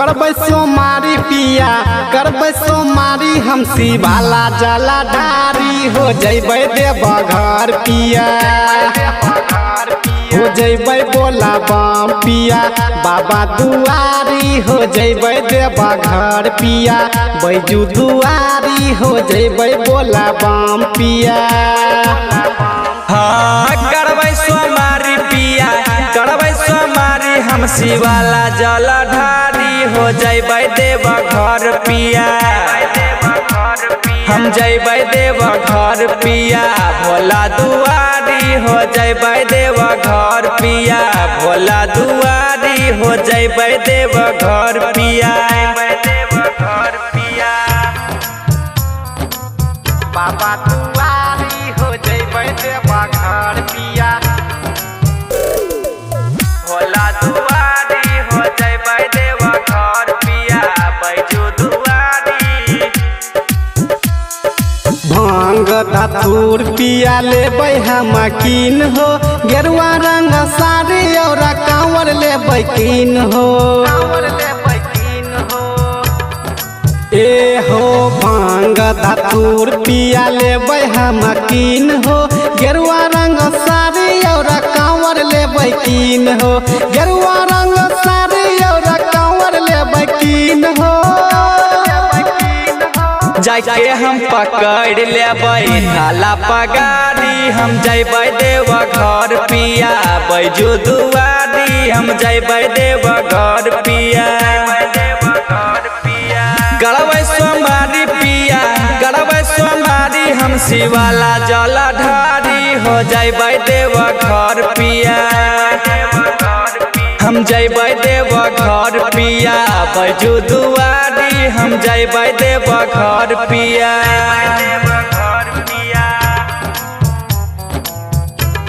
करबै सोमारी पिया करबै सोमारी हम शिवाला जला ढारी हो जैबै देवघर पिया हो जैबै बोला बम पिया बाबा दुआरी हो जैबै देवघर पिया बैजू दुआरी हो जैबै बोला बम पिया। हाँ करबै सोमारी पिया करबै सोमारी हम शिवाला जल ढारी हो जैबै देवघर पिया हम जैबै देवघर पिया भोला दुआरी हो जैबै देवघर पिया भोला दुआरी हो जैबै देवघर पिया बाबा दुआरी हो जैबै देवघर पिया भोला दुआरी हो जैबै देवघर पिया बैजू दुआरी। भांग धतूर पिया लेबै हम कीन हो गेरुआ रंग साड़ी और कांवर लेबै कीन हो ए हो भांग धतूर पिया लेबै हम कीन हो गेरुआ रंग साड़ी और कांवर लेबै कीन हो गेरुआ रंग साड़ी और कांवर लेबै कीन हो जाके हम पकड़ लेबै थाला पगारी हम जैबै देवघर पिया बैजू दुआरी हम जैबै देवघर पिया करबै सोमारी पिया करबै सोमारी हम शिवाला जल ढारी हो जैबै देवघर पिया हम जैबै देवघर पिया बैजू दुआरी हम जैबै देवघर पिया।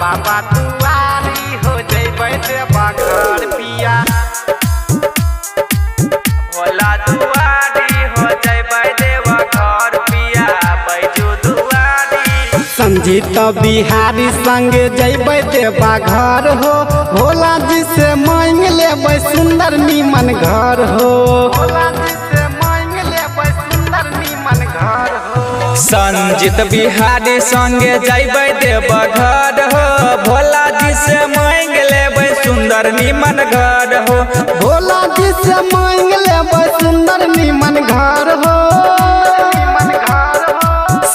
बाबा दुआरी हो जैबै देवघर पिया भोला दुआरी हो जैबै देवघर पिया बैजू दुआरी। संजीत बिहारी संगे जैबै देवघर हो भोला जी से मांग लेबै सुंदर नीमन घर हो संजीत बिहारी संगे जैबै देवघर हो भोला जी से मांग लेबै सुंदर नीमन घर हो भोला जी से मांग लेबै सुंदर नीमन घर हो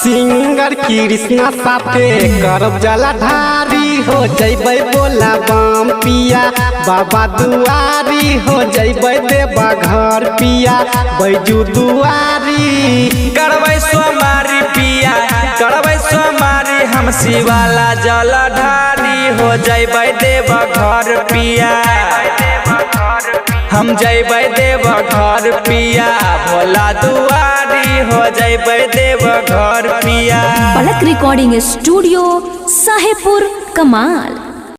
सिंगर कृष्णा साथे करब जलाधारी हो जैबै बोला बम पिया बाबा दुआरी हो जैबै देवघर पिया बैजू दुआरी करबै सोमारी पिया करबै सोमारी हम शिवाला जल ढारी हो जैबै देवघर पिया हम जैबै देवघर पिया भोला दुआरी हो जैबै देवघर पिया। पलक रिकॉर्डिंग स्टूडियो साहेबपुर कमाल।